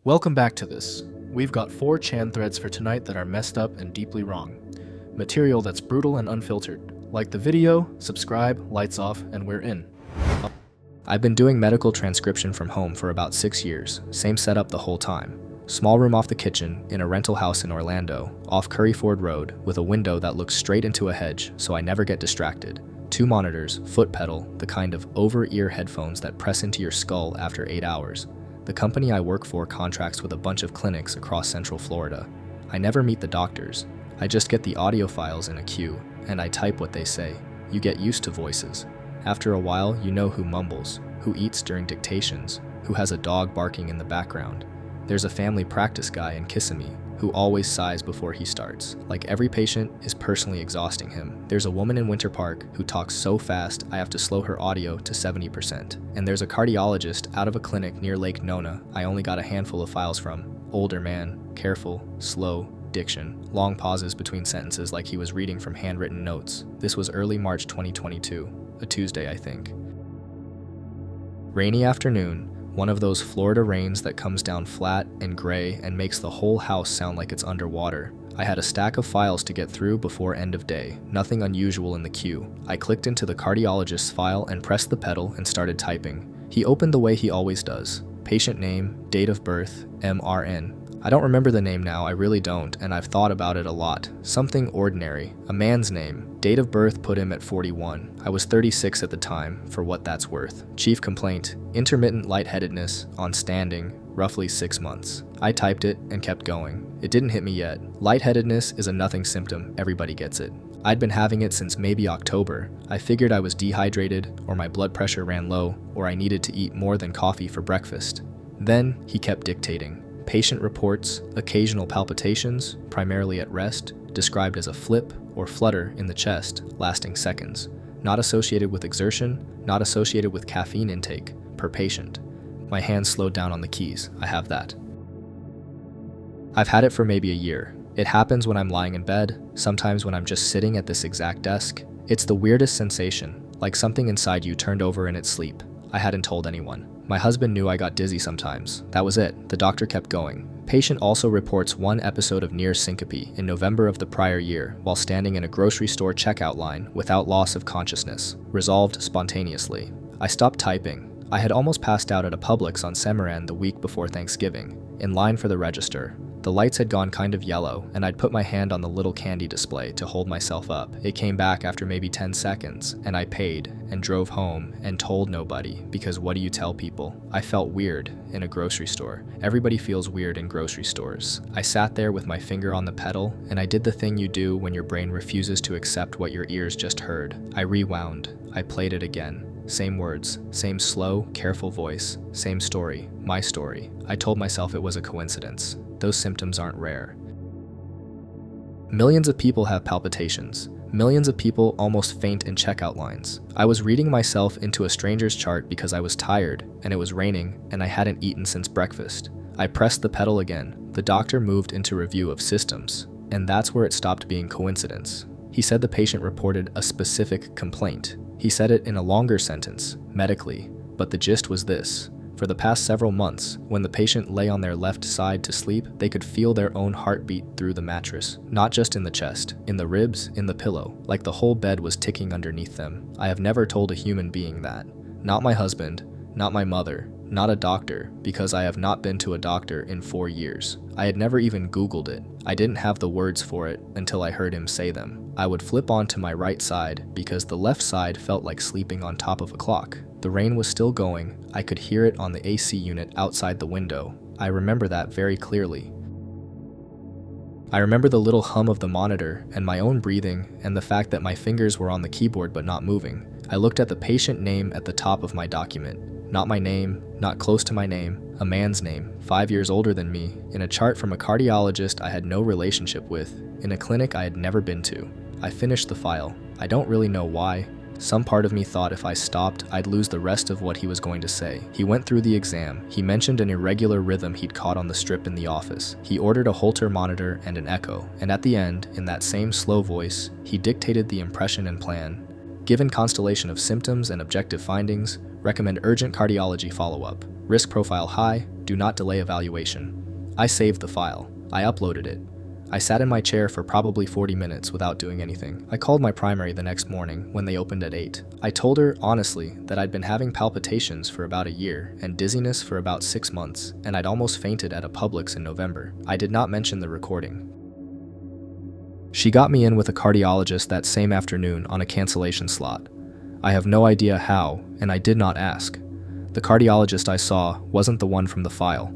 Welcome back to this. We've got 4 Chan threads for tonight that are messed up and deeply wrong. Material that's brutal and unfiltered. Like the video, subscribe, lights off, and we're in. I've been doing medical transcription from home for about 6 years, same setup the whole time. Small room off the kitchen, in a rental house in Orlando, off Curryford Road, with a window that looks straight into a hedge so I never get distracted. 2 monitors, foot pedal, the kind of over-ear headphones that press into your skull after 8 hours. The company I work for contracts with a bunch of clinics across Central Florida. I never meet the doctors. I just get the audio files in a queue, and I type what they say. You get used to voices. After a while, you know who mumbles, who eats during dictations, who has a dog barking in the background. There's a family practice guy in Kissimmee who always sighs before he starts, like every patient is personally exhausting him. There's a woman in Winter Park who talks so fast I have to slow her audio to 70%. And there's a cardiologist out of a clinic near Lake Nona I only got a handful of files from. Older man, careful, slow, diction, long pauses between sentences like he was reading from handwritten notes. This was early March 2022, a Tuesday I think. Rainy afternoon, one of those Florida rains that comes down flat and gray and makes the whole house sound like it's underwater. I had a stack of files to get through before end of day, nothing unusual in the queue. I clicked into the cardiologist's file and pressed the pedal and started typing. He opened the way he always does. Patient name, date of birth, MRN. I don't remember the name now, I really don't, and I've thought about it a lot. Something ordinary. A man's name. Date of birth put him at 41. I was 36 at the time, for what that's worth. Chief complaint, intermittent lightheadedness, on standing, roughly 6 months. I typed it and kept going. It didn't hit me yet. Lightheadedness is a nothing symptom, everybody gets it. I'd been having it since maybe October. I figured I was dehydrated, or my blood pressure ran low, or I needed to eat more than coffee for breakfast. Then, he kept dictating. Patient reports occasional palpitations, primarily at rest, described as a flip or flutter in the chest, lasting seconds. Not associated with exertion, not associated with caffeine intake, per patient. My hands slowed down on the keys, I have that. I've had it for maybe a year. It happens when I'm lying in bed, sometimes when I'm just sitting at this exact desk. It's the weirdest sensation, like something inside you turned over in its sleep. I hadn't told anyone. My husband knew I got dizzy sometimes. That was it. The doctor kept going. Patient also reports 1 episode of near syncope in November of the prior year while standing in a grocery store checkout line without loss of consciousness. Resolved spontaneously. I stopped typing. I had almost passed out at a Publix on Semoran the week before Thanksgiving, in line for the register. The lights had gone kind of yellow, and I'd put my hand on the little candy display to hold myself up. It came back after maybe 10 seconds, and I paid, and drove home, and told nobody, because what do you tell people? I felt weird in a grocery store. Everybody feels weird in grocery stores. I sat there with my finger on the pedal, and I did the thing you do when your brain refuses to accept what your ears just heard. I rewound. I played it again. Same words, same slow, careful voice, same story, my story. I told myself it was a coincidence. Those symptoms aren't rare. Millions of people have palpitations. Millions of people almost faint in checkout lines. I was reading myself into a stranger's chart because I was tired, and it was raining, and I hadn't eaten since breakfast. I pressed the pedal again. The doctor moved into review of systems, and that's where it stopped being coincidence. He said the patient reported a specific complaint. He said it in a longer sentence, medically, but the gist was this. For the past several months, when the patient lay on their left side to sleep, they could feel their own heartbeat through the mattress. Not just in the chest, in the ribs, in the pillow, like the whole bed was ticking underneath them. I have never told a human being that. Not my husband, not my mother, not a doctor, because I have not been to a doctor in 4 years. I had never even Googled it. I didn't have the words for it until I heard him say them. I would flip onto my right side because the left side felt like sleeping on top of a clock. The rain was still going. I could hear it on the AC unit outside the window. I remember that very clearly. I remember the little hum of the monitor and my own breathing and the fact that my fingers were on the keyboard but not moving. I looked at the patient name at the top of my document. Not my name, not close to my name, a man's name, 5 years older than me, in a chart from a cardiologist I had no relationship with, in a clinic I had never been to. I finished the file. I don't really know why. Some part of me thought if I stopped, I'd lose the rest of what he was going to say. He went through the exam. He mentioned an irregular rhythm he'd caught on the strip in the office. He ordered a Holter monitor and an echo, and at the end, in that same slow voice, he dictated the impression and plan. Given constellation of symptoms and objective findings, Recommend urgent cardiology follow-up. Risk profile high, do not delay evaluation. I saved the file. I uploaded it. I sat in my chair for probably 40 minutes without doing anything. I called my primary the next morning when they opened at 8. I told her, honestly, that I'd been having palpitations for about a year and dizziness for about 6 months, and I'd almost fainted at a Publix in November. I did not mention the recording. She got me in with a cardiologist that same afternoon on a cancellation slot. I have no idea how, and I did not ask. The cardiologist I saw wasn't the one from the file.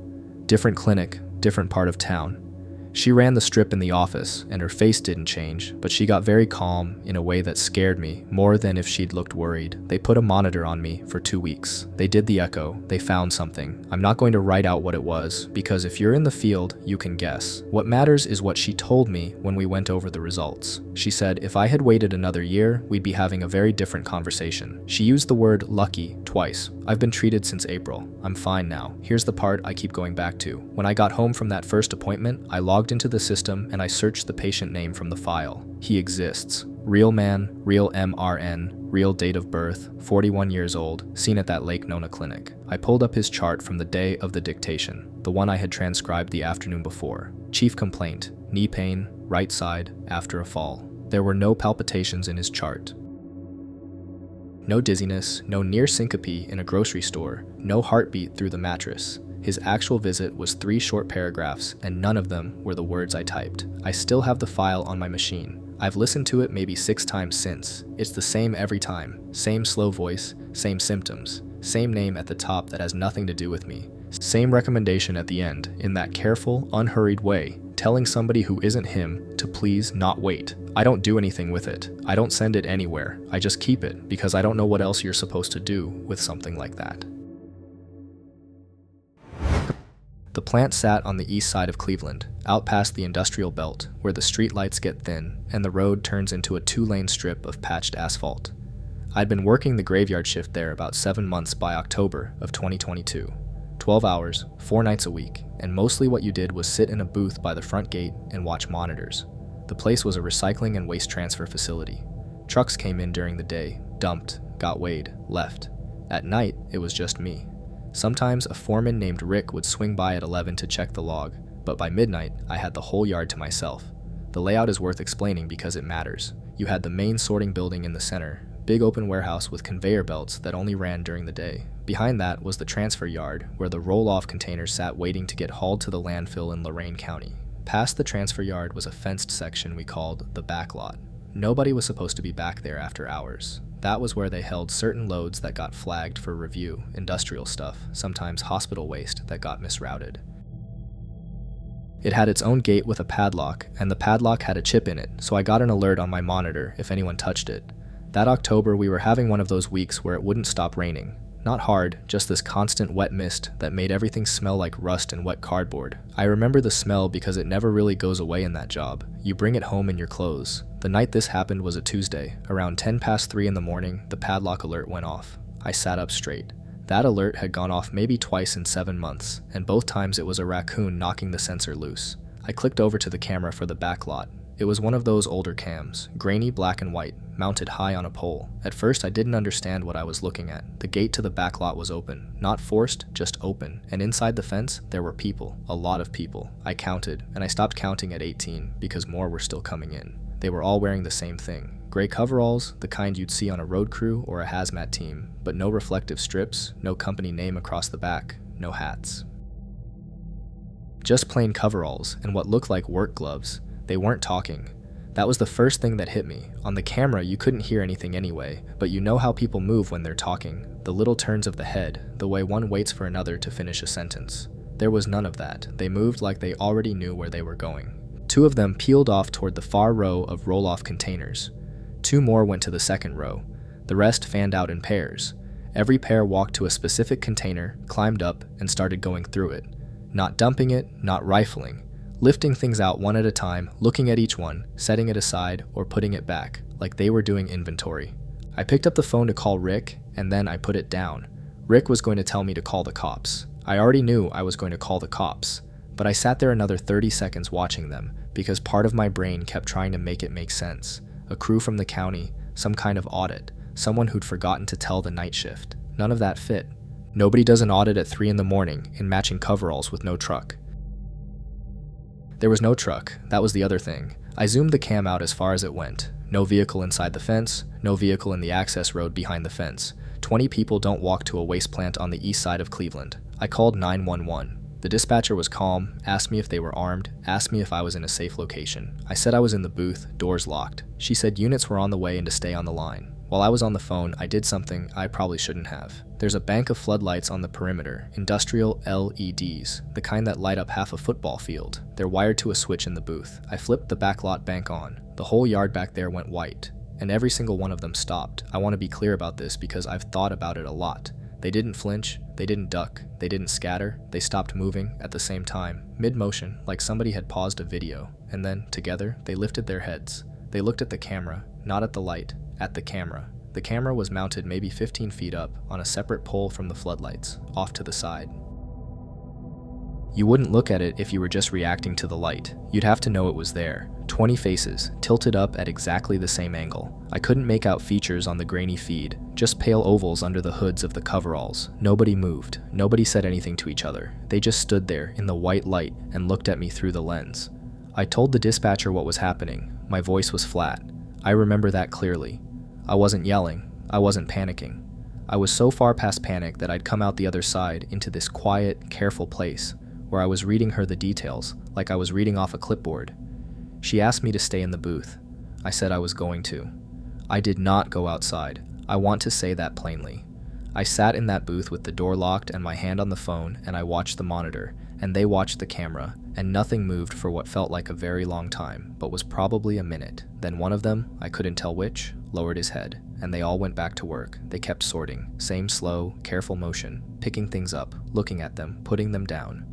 Different clinic, different part of town. She ran the strip in the office, and her face didn't change, but she got very calm in a way that scared me more than if she'd looked worried. They put a monitor on me for 2 weeks. They did the echo. They found something. I'm not going to write out what it was, because if you're in the field, you can guess. What matters is what she told me when we went over the results. She said if I had waited another year, we'd be having a very different conversation. She used the word lucky twice. I've been treated since April. I'm fine now. Here's the part I keep going back to. When I got home from that first appointment, I logged into the system and I searched the patient name from the file. He exists. Real man, real MRN, real date of birth, 41 years old, seen at that Lake Nona clinic. I pulled up his chart from the day of the dictation, the one I had transcribed the afternoon before. Chief complaint, knee pain, right side, after a fall. There were no palpitations in his chart. No dizziness, no near syncope in a grocery store, no heartbeat through the mattress. His actual visit was 3 short paragraphs, and none of them were the words I typed. I still have the file on my machine. I've listened to it maybe 6 times since. It's the same every time. Same slow voice, same symptoms, same name at the top that has nothing to do with me. Same recommendation at the end, in that careful, unhurried way, telling somebody who isn't him to please not wait. I don't do anything with it. I don't send it anywhere. I just keep it, because I don't know what else you're supposed to do with something like that. The plant sat on the east side of Cleveland, out past the industrial belt, where the street lights get thin and the road turns into a 2-lane strip of patched asphalt. I'd been working the graveyard shift there about 7 months by October of 2022. 12 hours, 4 nights a week, and mostly what you did was sit in a booth by the front gate and watch monitors. The place was a recycling and waste transfer facility. Trucks came in during the day, dumped, got weighed, left. At night, it was just me. Sometimes a foreman named Rick would swing by at 11 to check the log, but by midnight, I had the whole yard to myself. The layout is worth explaining because it matters. You had the main sorting building in the center, big open warehouse with conveyor belts that only ran during the day. Behind that was the transfer yard, where the roll-off containers sat waiting to get hauled to the landfill in Lorain County. Past the transfer yard was a fenced section we called the back lot. Nobody was supposed to be back there after hours. That was where they held certain loads that got flagged for review, industrial stuff, sometimes hospital waste that got misrouted. It had its own gate with a padlock, and the padlock had a chip in it, so I got an alert on my monitor if anyone touched it. That October, we were having one of those weeks where it wouldn't stop raining. Not hard, just this constant wet mist that made everything smell like rust and wet cardboard. I remember the smell because it never really goes away in that job. You bring it home in your clothes. The night this happened was a Tuesday. Around 3:10 in the morning, the padlock alert went off. I sat up straight. That alert had gone off maybe twice in 7 months, and both times it was a raccoon knocking the sensor loose. I clicked over to the camera for the back lot. It was one of those older cams, grainy black and white, mounted high on a pole. At first I didn't understand what I was looking at. The gate to the back lot was open. Not forced, just open. And inside the fence, there were people. A lot of people. I counted, and I stopped counting at 18 because more were still coming in. They were all wearing the same thing. Gray coveralls, the kind you'd see on a road crew or a hazmat team, but no reflective strips, no company name across the back, no hats. Just plain coveralls and what looked like work gloves. They weren't talking. That was the first thing that hit me. On the camera, you couldn't hear anything anyway, but you know how people move when they're talking. The little turns of the head, the way one waits for another to finish a sentence. There was none of that. They moved like they already knew where they were going. 2 of them peeled off toward the far row of roll-off containers. 2 more went to the second row. The rest fanned out in pairs. Every pair walked to a specific container, climbed up, and started going through it. Not dumping it, not rifling. Lifting things out one at a time, looking at each one, setting it aside, or putting it back, like they were doing inventory. I picked up the phone to call Rick, and then I put it down. Rick was going to tell me to call the cops. I already knew I was going to call the cops, but I sat there another 30 seconds watching them, because part of my brain kept trying to make it make sense. A crew from the county, some kind of audit, someone who'd forgotten to tell the night shift. None of that fit. Nobody does an audit at 3 in the morning in matching coveralls with no truck. There was no truck, that was the other thing. I zoomed the cam out as far as it went. No vehicle inside the fence, no vehicle in the access road behind the fence. 20 people don't walk to a waste plant on the east side of Cleveland. I called 911. The dispatcher was calm, asked me if they were armed, asked me if I was in a safe location. I said I was in the booth, doors locked. She said units were on the way and to stay on the line. While I was on the phone, I did something I probably shouldn't have. There's a bank of floodlights on the perimeter, industrial LEDs, the kind that light up half a football field. They're wired to a switch in the booth. I flipped the backlot bank on. The whole yard back there went white, and every single one of them stopped. I want to be clear about this because I've thought about it a lot. They didn't flinch, they didn't duck, they didn't scatter, they stopped moving at the same time, mid-motion, like somebody had paused a video, and then, together, they lifted their heads. They looked at the camera, not at the light, at the camera. The camera was mounted maybe 15 feet up on a separate pole from the floodlights, off to the side. You wouldn't look at it if you were just reacting to the light. You'd have to know it was there. 20 faces, tilted up at exactly the same angle. I couldn't make out features on the grainy feed, just pale ovals under the hoods of the coveralls. Nobody moved. Nobody said anything to each other. They just stood there in the white light and looked at me through the lens. I told the dispatcher what was happening. My voice was flat. I remember that clearly. I wasn't yelling. I wasn't panicking. I was so far past panic that I'd come out the other side into this quiet, careful place where I was reading her the details, like I was reading off a clipboard. She asked me to stay in the booth. I said I was going to. I did not go outside. I want to say that plainly. I sat in that booth with the door locked and my hand on the phone, and I watched the monitor, and they watched the camera, and nothing moved for what felt like a very long time, but was probably a minute. Then one of them, I couldn't tell which, lowered his head, and they all went back to work. They kept sorting, same slow, careful motion, picking things up, looking at them, putting them down.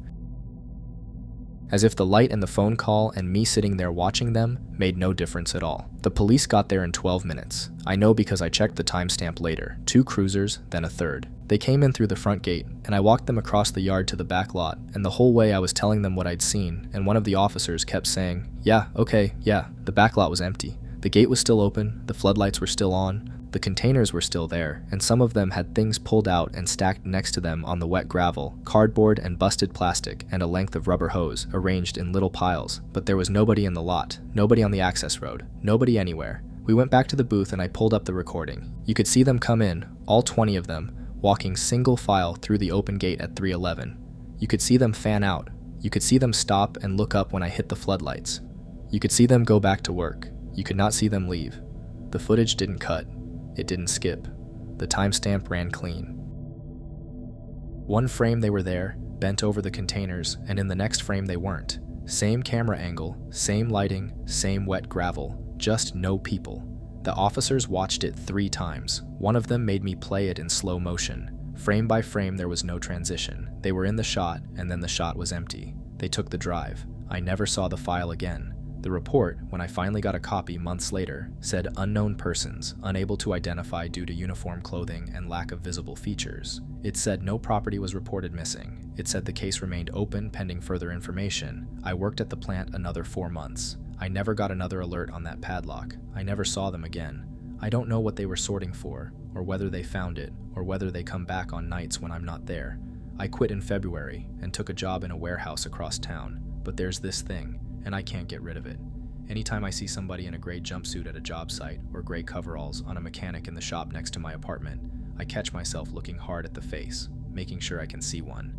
As if the light and the phone call and me sitting there watching them made no difference at all. The police got there in 12 minutes. I know because I checked the timestamp later. 2 cruisers, then a third. They came in through the front gate, and I walked them across the yard to the back lot, and the whole way I was telling them what I'd seen, and one of the officers kept saying, "Yeah, okay, yeah." The back lot was empty. The gate was still open, the floodlights were still on, the containers were still there, and some of them had things pulled out and stacked next to them on the wet gravel, cardboard and busted plastic, and a length of rubber hose arranged in little piles. But there was nobody in the lot, nobody on the access road, nobody anywhere. We went back to the booth and I pulled up the recording. You could see them come in, all 20 of them, walking single file through the open gate at 311. You could see them fan out. You could see them stop and look up when I hit the floodlights. You could see them go back to work. You could not see them leave. The footage didn't cut. It didn't skip. The timestamp ran clean. One frame they were there, bent over the containers, and in the next frame they weren't. Same camera angle, same lighting, same wet gravel, just no people. The officers watched it 3 times. One of them made me play it in slow motion. Frame by frame there was no transition. They were in the shot, and then the shot was empty. They took the drive. I never saw the file again. The report, when I finally got a copy months later, said unknown persons, unable to identify due to uniform clothing and lack of visible features. It said no property was reported missing. It said the case remained open pending further information. I worked at the plant another 4 months. I never got another alert on that padlock. I never saw them again. I don't know what they were sorting for, or whether they found it, or whether they come back on nights when I'm not there. I quit in February and took a job in a warehouse across town, but there's this thing, and I can't get rid of it. Anytime I see somebody in a gray jumpsuit at a job site or gray coveralls on a mechanic in the shop next to my apartment, I catch myself looking hard at the face, making sure I can see one.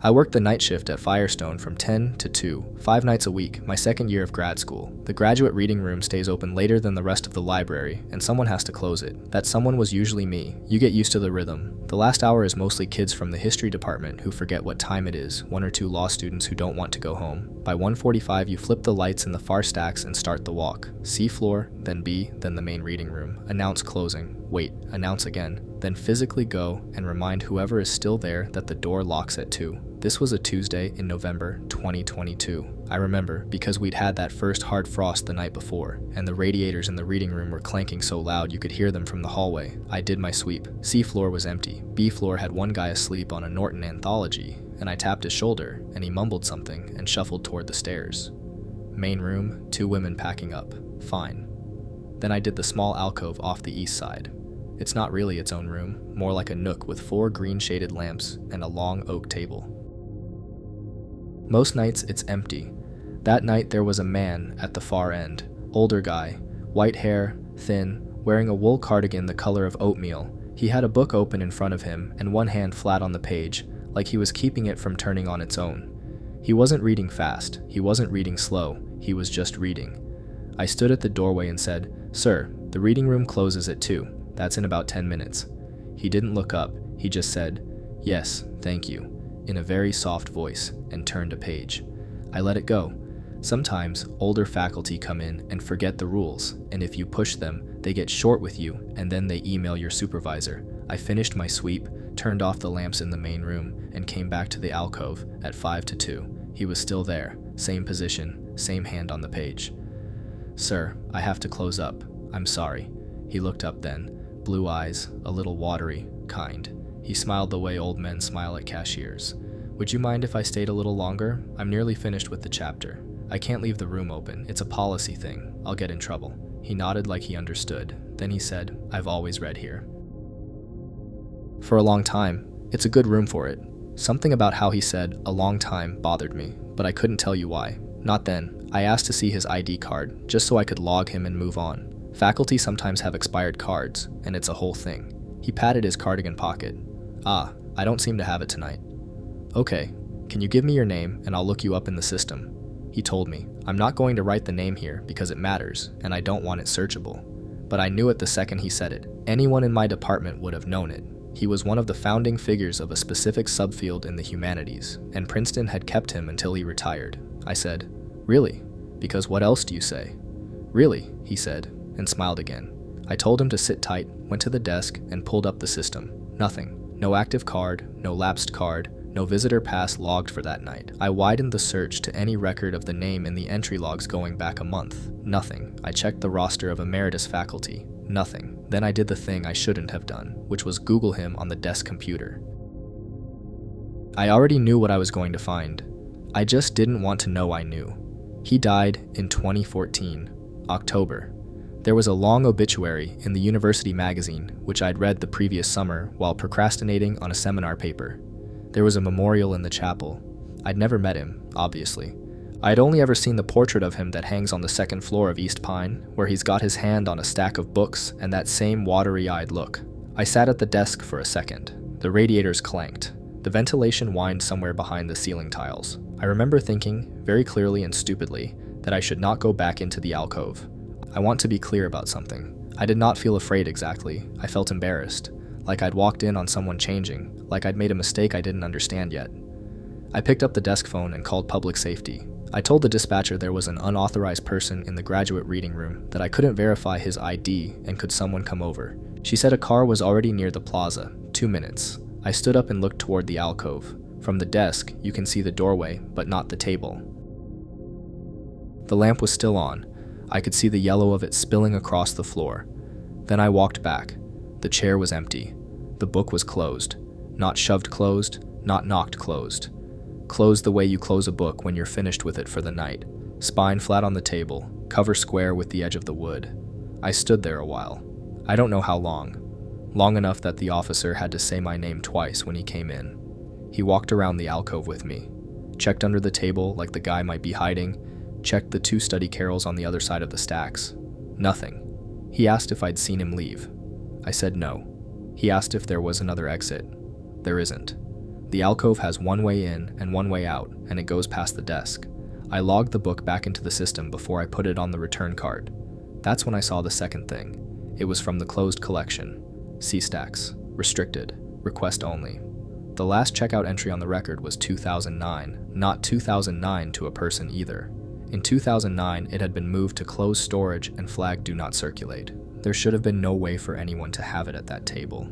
I worked the night shift at Firestone from 10 to 2, 5 nights a week, my second year of grad school. The graduate reading room stays open later than the rest of the library, and someone has to close it. That someone was usually me. You get used to the rhythm. The last hour is mostly kids from the history department who forget what time it is, 1 or 2 law students who don't want to go home. By 1:45, you flip the lights in the far stacks and start the walk. C floor, then B, then the main reading room. Announce closing. Wait, announce again. Then physically go and remind whoever is still there that the door locks at 2. This was a Tuesday in November 2022. I remember because we'd had that first hard frost the night before, and the radiators in the reading room were clanking so loud you could hear them from the hallway. I did my sweep. C floor was empty. B floor had one guy asleep on a Norton anthology, and I tapped his shoulder, and he mumbled something and shuffled toward the stairs. Main room, 2 women packing up. Fine. Then I did the small alcove off the east side. It's not really its own room, more like a nook with 4 green-shaded lamps and a long oak table. Most nights it's empty. That night there was a man at the far end, older guy, white hair, thin, wearing a wool cardigan the color of oatmeal. He had a book open in front of him and one hand flat on the page, like he was keeping it from turning on its own. He wasn't reading fast, he wasn't reading slow, he was just reading. I stood at the doorway and said, "Sir, the reading room closes at 2. That's in about 10 minutes. He didn't look up, he just said, "Yes, thank you," in a very soft voice, and turned a page. I let it go. Sometimes, older faculty come in and forget the rules, and if you push them, they get short with you, and then they email your supervisor. I finished my sweep, turned off the lamps in the main room, and came back to the alcove at 5 to 2. He was still there, same position, same hand on the page. "Sir, I have to close up. I'm sorry." He looked up then, blue eyes, a little watery, kind. He smiled the way old men smile at cashiers. "Would you mind if I stayed a little longer? I'm nearly finished with the chapter. I can't leave the room open. It's a policy thing. I'll get in trouble." He nodded like he understood. Then he said, "I've always read here." For a long time, it's a good room for it. Something about how he said "a long time" bothered me, but I couldn't tell you why. Not then. I asked to see his ID card, just so I could log him and move on. Faculty sometimes have expired cards, and it's a whole thing. He patted his cardigan pocket. "Ah, I don't seem to have it tonight." "Okay, can you give me your name and I'll look you up in the system?" He told me. I'm not going to write the name here because it matters, and I don't want it searchable. But I knew it the second he said it. Anyone in my department would have known it. He was one of the founding figures of a specific subfield in the humanities, and Princeton had kept him until he retired. I said, "Really? Because what else do you say?" "Really," he said, and smiled again. I told him to sit tight, went to the desk, and pulled up the system. Nothing. No active card, no lapsed card, no visitor pass logged for that night. I widened the search to any record of the name in the entry logs going back a month. Nothing. I checked the roster of emeritus faculty. Nothing. Then I did the thing I shouldn't have done, which was Google him on the desk computer. I already knew what I was going to find. I just didn't want to know I knew. He died in 2014, October. There was a long obituary in the university magazine, which I'd read the previous summer while procrastinating on a seminar paper. There was a memorial in the chapel. I'd never met him, obviously. I'd only ever seen the portrait of him that hangs on the second floor of East Pine, where he's got his hand on a stack of books and that same watery-eyed look. I sat at the desk for a second. The radiators clanked. The ventilation whined somewhere behind the ceiling tiles. I remember thinking, very clearly and stupidly, that I should not go back into the alcove. I want to be clear about something. I did not feel afraid exactly. I felt embarrassed, like I'd walked in on someone changing, like I'd made a mistake I didn't understand yet. I picked up the desk phone and called public safety. I told the dispatcher there was an unauthorized person in the graduate reading room, that I couldn't verify his ID and could someone come over. She said a car was already near the plaza. 2 minutes. I stood up and looked toward the alcove. From the desk, you can see the doorway, but not the table. The lamp was still on. I could see the yellow of it spilling across the floor. Then I walked back. The chair was empty. The book was closed. Not shoved closed, not knocked closed. Closed the way you close a book when you're finished with it for the night. Spine flat on the table, cover square with the edge of the wood. I stood there a while. I don't know how long. Long enough that the officer had to say my name twice when he came in. He walked around the alcove with me. Checked under the table like the guy might be hiding. Checked the 2 study carrels on the other side of the stacks. Nothing. He asked if I'd seen him leave. I said no. He asked if there was another exit. There isn't. The alcove has one way in and one way out, and it goes past the desk. I logged the book back into the system before I put it on the return card. That's when I saw the second thing. It was from the closed collection. C-stacks. Restricted. Request only. The last checkout entry on the record was 2009, not 2009 to a person either. In 2009, it had been moved to closed storage and flagged do not circulate. There should have been no way for anyone to have it at that table.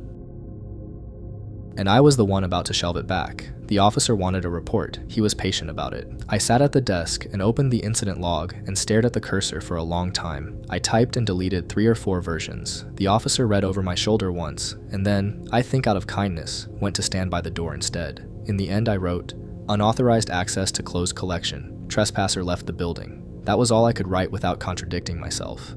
And I was the one about to shelve it back. The officer wanted a report. He was patient about it. I sat at the desk and opened the incident log and stared at the cursor for a long time. I typed and deleted 3 or 4 versions. The officer read over my shoulder once, and then, I think out of kindness, went to stand by the door instead. In the end I wrote, "Unauthorized access to closed collection. Trespasser left the building." That was all I could write without contradicting myself.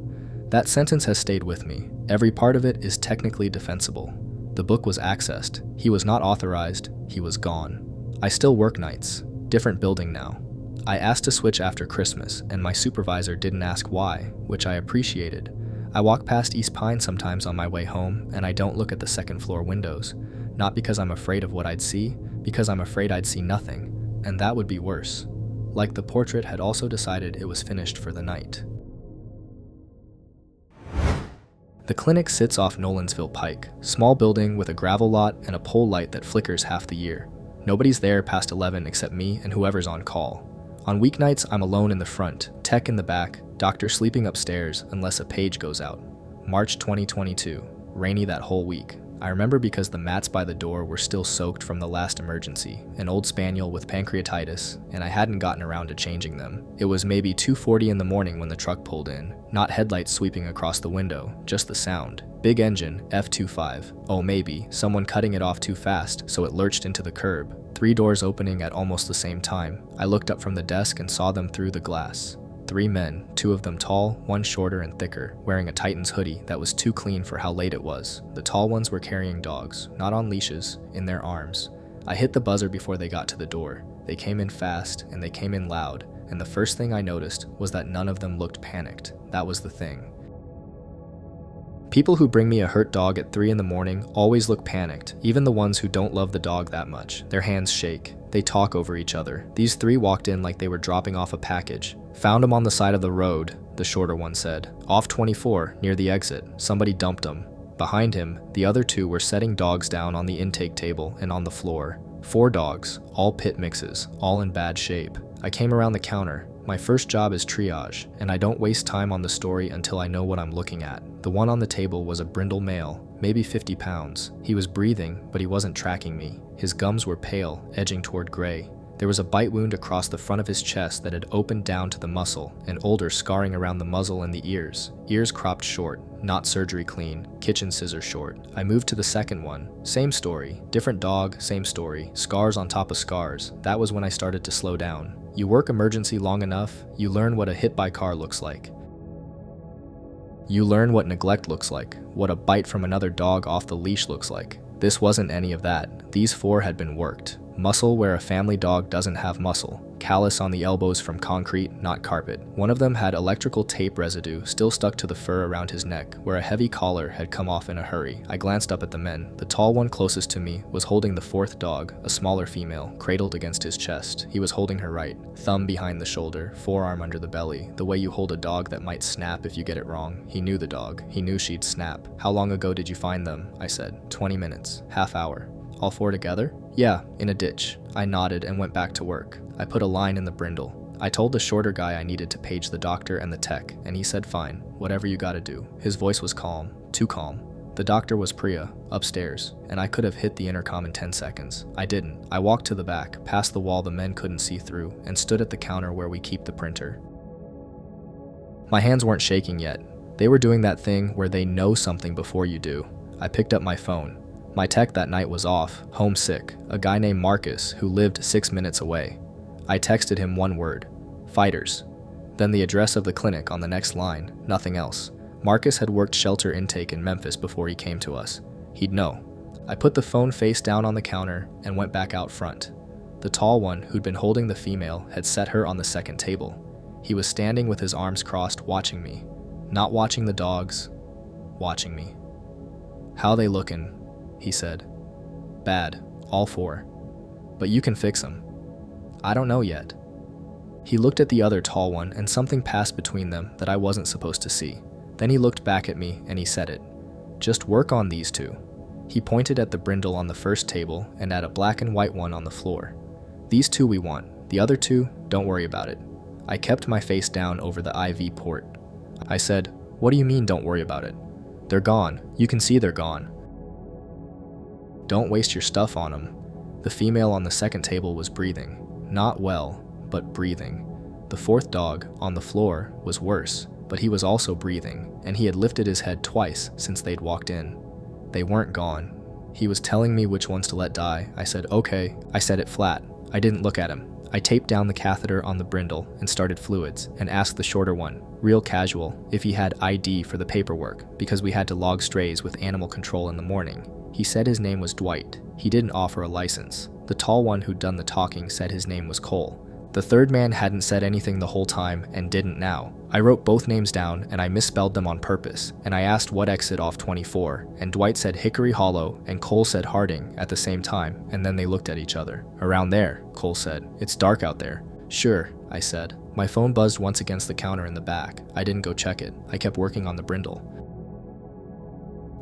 That sentence has stayed with me. Every part of it is technically defensible. The book was accessed. He was not authorized. He was gone. I still work nights. Different building now. I asked to switch after Christmas, and my supervisor didn't ask why, which I appreciated. I walk past East Pine sometimes on my way home, and I don't look at the second floor windows. Not because I'm afraid of what I'd see, because I'm afraid I'd see nothing, and that would be worse. Like the portrait had also decided it was finished for the night. The clinic sits off Nolensville Pike, small building with a gravel lot and a pole light that flickers half the year. Nobody's there past 11 except me and whoever's on call. On weeknights, I'm alone in the front, tech in the back, doctor sleeping upstairs unless a page goes out. March 2022, rainy that whole week. I remember because the mats by the door were still soaked from the last emergency, an old spaniel with pancreatitis, and I hadn't gotten around to changing them. It was maybe 2:40 in the morning when the truck pulled in, not headlights sweeping across the window, just the sound. Big engine, F25. Oh, maybe, someone cutting it off too fast, so it lurched into the curb. 3 doors opening at almost the same time. I looked up from the desk and saw them through the glass. 3 men, 2 of them tall, 1 shorter and thicker, wearing a Titans hoodie that was too clean for how late it was. The tall ones were carrying dogs, not on leashes, in their arms. I hit the buzzer before they got to the door. They came in fast, and they came in loud, and the first thing I noticed was that none of them looked panicked. That was the thing. People who bring me a hurt dog at 3 in the morning always look panicked, even the ones who don't love the dog that much. Their hands shake. They talk over each other. These 3 walked in like they were dropping off a package. Found him on the side of the road, the shorter one said. Off 24, near the exit. Somebody dumped him. Behind him, the other 2 were setting dogs down on the intake table and on the floor. 4 dogs, all pit mixes, all in bad shape. I came around the counter. My first job is triage, and I don't waste time on the story until I know what I'm looking at. The one on the table was a brindle male, maybe 50 pounds. He was breathing, but he wasn't tracking me. His gums were pale, edging toward gray. There was a bite wound across the front of his chest that had opened down to the muscle, and older scarring around the muzzle and the ears. Ears cropped short, not surgery clean, kitchen scissors short. I moved to the second one. Same story, different dog, same story, scars on top of scars. That was when I started to slow down. You work emergency long enough, you learn what a hit by car looks like. You learn what neglect looks like, what a bite from another dog off the leash looks like. This wasn't any of that. These 4 had been worked. Muscle where a family dog doesn't have muscle. Callus on the elbows from concrete, not carpet. One of them had electrical tape residue still stuck to the fur around his neck, where a heavy collar had come off in a hurry. I glanced up at the men. The tall one closest to me was holding the 4th dog, a smaller female, cradled against his chest. He was holding her right, thumb behind the shoulder, forearm under the belly, the way you hold a dog that might snap if you get it wrong. He knew the dog. He knew she'd snap. How long ago did you find them? I said. 20 minutes. Half hour. All 4 together? Yeah, in a ditch. I nodded and went back to work. I put a line in the brindle. I told the shorter guy I needed to page the doctor and the tech, and he said fine, whatever you gotta do. His voice was calm, too calm. The doctor was Priya, upstairs, and I could have hit the intercom in 10 seconds. I didn't. I walked to the back, past the wall the men couldn't see through, and stood at the counter where we keep the printer. My hands weren't shaking yet. They were doing that thing where they know something before you do. I picked up my phone. My tech that night was off, homesick, a guy named Marcus who lived 6 minutes away. I texted him 1 word, fighters. Then the address of the clinic on the next line, nothing else. Marcus had worked shelter intake in Memphis before he came to us. He'd know. I put the phone face down on the counter and went back out front. The tall one who'd been holding the female had set her on the second table. He was standing with his arms crossed watching me. Not watching the dogs, watching me. How they lookin'? He said. Bad, all 4. But you can fix them. I don't know yet. He looked at the other tall one and something passed between them that I wasn't supposed to see. Then he looked back at me and he said it. Just work on these 2. He pointed at the brindle on the first table and at a black and white one on the floor. These 2 we want. The other 2, don't worry about it. I kept my face down over the IV port. I said, what do you mean don't worry about it? They're gone. You can see they're gone. Don't waste your stuff on them. The female on the second table was breathing. Not well, but breathing. The 4th dog, on the floor, was worse, but he was also breathing, and he had lifted his head twice since they'd walked in. They weren't gone. He was telling me which ones to let die. I said, okay. I said it flat. I didn't look at him. I taped down the catheter on the brindle and started fluids and asked the shorter one, real casual, if he had ID for the paperwork because we had to log strays with animal control in the morning. He said his name was Dwight. He didn't offer a license. The tall one who'd done the talking said his name was Cole. The third man hadn't said anything the whole time and didn't now. I wrote both names down and I misspelled them on purpose, and I asked what exit off 24, and Dwight said Hickory Hollow and Cole said Harding at the same time, and then they looked at each other. Around there, Cole said. It's dark out there. Sure, I said. My phone buzzed once against the counter in the back. I didn't go check it. I kept working on the brindle.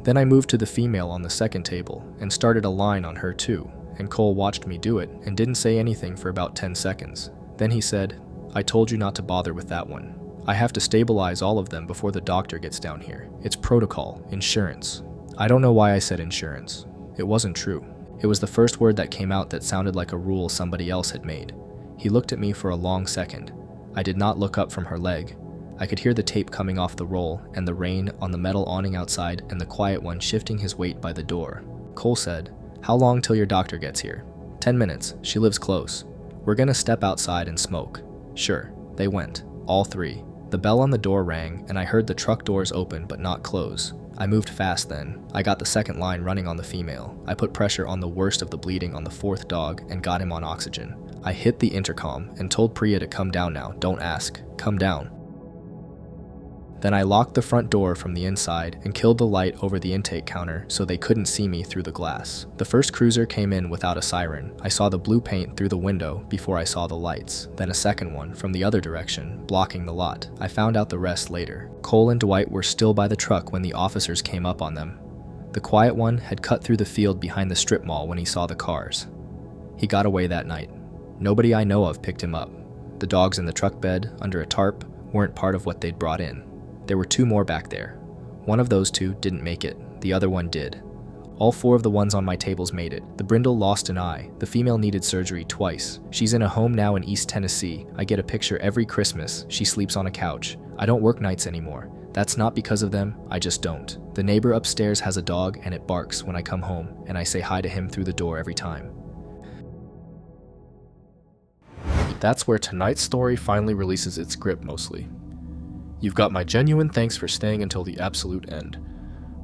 Then I moved to the female on the second table and started a line on her too, and Cole watched me do it and didn't say anything for about 10 seconds. Then he said, I told you not to bother with that one. I have to stabilize all of them before the doctor gets down here. It's protocol, insurance. I don't know why I said insurance. It wasn't true. It was the first word that came out that sounded like a rule somebody else had made. He looked at me for a long second. I did not look up from her leg. I could hear the tape coming off the roll and the rain on the metal awning outside and the quiet one shifting his weight by the door. Cole said, How long till your doctor gets here? 10 minutes. She lives close. We're gonna step outside and smoke. Sure. They went. All three. The bell on the door rang, and I heard the truck doors open but not close. I moved fast then. I got the second line running on the female. I put pressure on the worst of the bleeding on the fourth dog and got him on oxygen. I hit the intercom and told Priya to come down now. Don't ask. Come down. Then I locked the front door from the inside and killed the light over the intake counter so they couldn't see me through the glass. The first cruiser came in without a siren. I saw the blue paint through the window before I saw the lights. Then a second one from the other direction, blocking the lot. I found out the rest later. Cole and Dwight were still by the truck when the officers came up on them. The quiet one had cut through the field behind the strip mall when he saw the cars. He got away that night. Nobody I know of picked him up. The dogs in the truck bed, under a tarp, weren't part of what they'd brought in. There were two more back there. One of those two didn't make it. The other one did. All four of the ones on my tables made it. The brindle lost an eye. The female needed surgery twice. She's in a home now in East Tennessee. I get a picture every Christmas. She sleeps on a couch. I don't work nights anymore. That's not because of them. I just don't. The neighbor upstairs has a dog and it barks when I come home, and I say hi to him through the door every time. That's where tonight's story finally releases its grip mostly. You've got my genuine thanks for staying until the absolute end.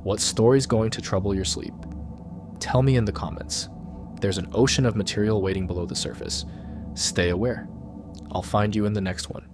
What story's going to trouble your sleep? Tell me in the comments. There's an ocean of material waiting below the surface. Stay aware. I'll find you in the next one.